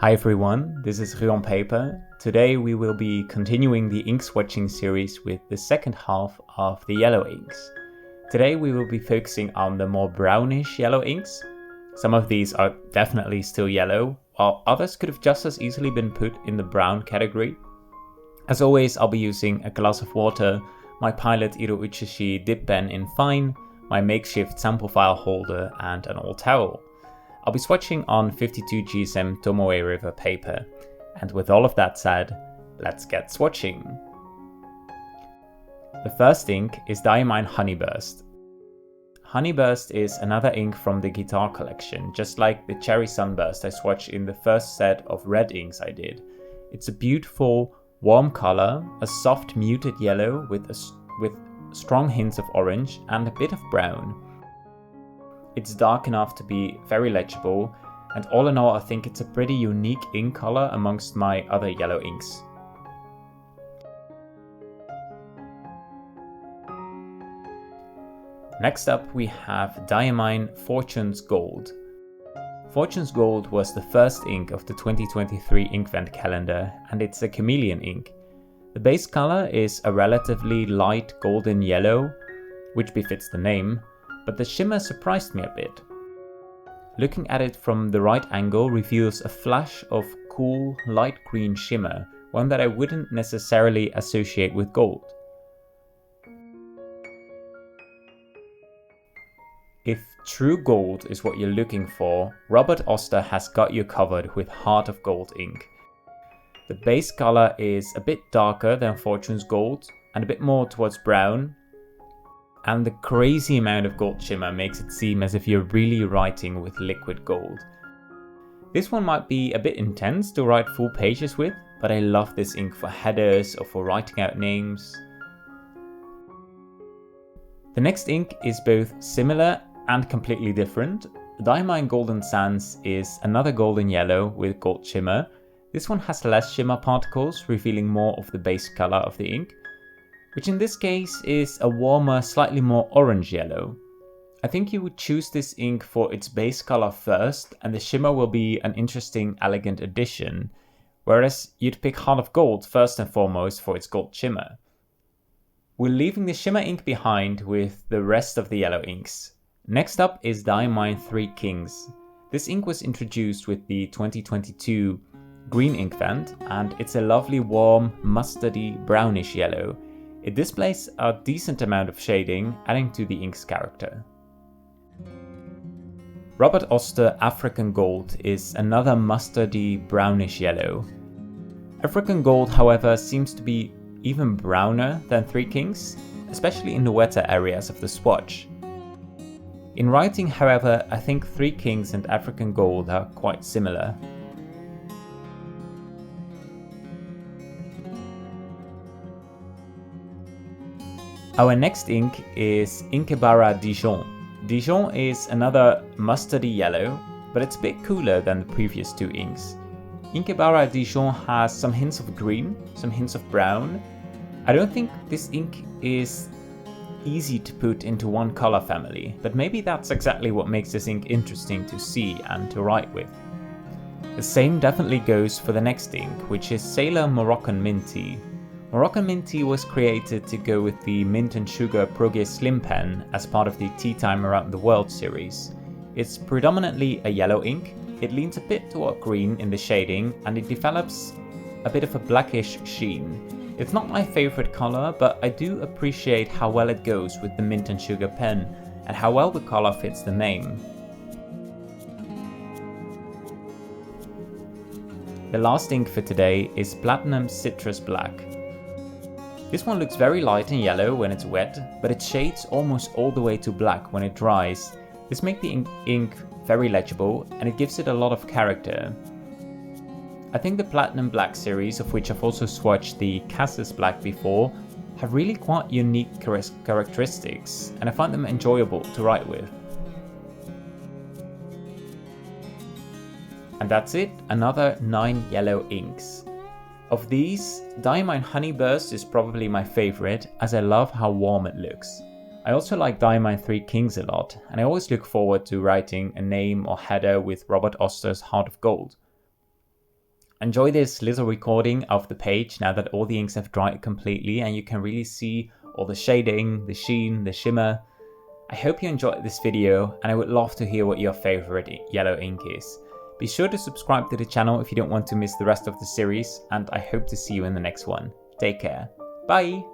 Hi everyone, this is Ruan Paper. Today we will be continuing the ink swatching series with the second half of the yellow inks. Today we will be focusing on the more brownish yellow inks. Some of these are definitely still yellow, while others could have just as easily been put in the brown category. As always, I'll be using a glass of water, my Pilot Iruuchishi dip pen in fine, my makeshift sample file holder and an old towel. I'll be swatching on 52 GSM Tomoe River paper, and with all of that said, let's get swatching. The first ink is Diamine Honeyburst. Honeyburst is another ink from the guitar collection, just like the Cherry Sunburst I swatched in the first set of red inks I did. It's a beautiful, warm color, a soft muted yellow with strong hints of orange and a bit of brown. It's dark enough to be very legible, and all in all I think it's a pretty unique ink color amongst my other yellow inks. Next up we have Diamine Fortune's Gold. Fortune's Gold was the first ink of the 2023 Inkvent calendar, and it's a chameleon ink. The base color is a relatively light golden yellow, which befits the name, but the shimmer surprised me a bit. Looking at it from the right angle reveals a flash of cool light green shimmer, one that I wouldn't necessarily associate with gold. If true gold is what you're looking for, Robert Oster has got you covered with Heart of Gold ink. The base color is a bit darker than Fortune's Gold and a bit more towards brown, and the crazy amount of gold shimmer makes it seem as if you're really writing with liquid gold. This one might be a bit intense to write full pages with, but I love this ink for headers or for writing out names. The next ink is both similar and completely different. Diamine Golden Sands is another golden yellow with gold shimmer. This one has less shimmer particles, revealing more of the base color of the ink, which in this case is a warmer, slightly more orange yellow. I think you would choose this ink for its base color first, and the shimmer will be an interesting, elegant addition, whereas you'd pick Heart of Gold first and foremost for its gold shimmer. We're leaving the shimmer ink behind with the rest of the yellow inks. Next up is Diamine Three Kings. This ink was introduced with the 2022 Green Inkvent, and it's a lovely warm, mustardy, brownish yellow. It displays a decent amount of shading, adding to the ink's character. Robert Oster African Gold is another mustardy, brownish yellow. African Gold, however, seems to be even browner than Three Kings, especially in the wetter areas of the swatch. In writing, however, I think Three Kings and African Gold are quite similar. Our next ink is Inkebara Dijon. Dijon is another mustardy yellow, but it's a bit cooler than the previous two inks. Inkebara Dijon has some hints of green, some hints of brown. I don't think this ink is easy to put into one color family, but maybe that's exactly what makes this ink interesting to see and to write with. The same definitely goes for the next ink, which is Sailor Moroccan Mint Tea. Moroccan Mint Tea was created to go with the Mint and Sugar Progress Slim Pen as part of the Tea Time Around the World series. It's predominantly a yellow ink, it leans a bit toward green in the shading, and it develops a bit of a blackish sheen. It's not my favorite color, but I do appreciate how well it goes with the Mint and Sugar pen, and how well the color fits the name. The last ink for today is Platinum Citrus Black. This one looks very light and yellow when it's wet, but it shades almost all the way to black when it dries. This makes the ink very legible, and it gives it a lot of character. I think the Platinum Black series, of which I've also swatched the Cassis Black before, have really quite unique characteristics, and I find them enjoyable to write with. And that's it, another 9 yellow inks. Of these, Diamine Honeyburst is probably my favorite, as I love how warm it looks. I also like Diamine Three Kings a lot, and I always look forward to writing a name or header with Robert Oster's Heart of Gold. Enjoy this little recording of the page now that all the inks have dried completely and you can really see all the shading, the sheen, the shimmer. I hope you enjoyed this video and I would love to hear what your favorite yellow ink is. Be sure to subscribe to the channel if you don't want to miss the rest of the series, and I hope to see you in the next one. Take care. Bye!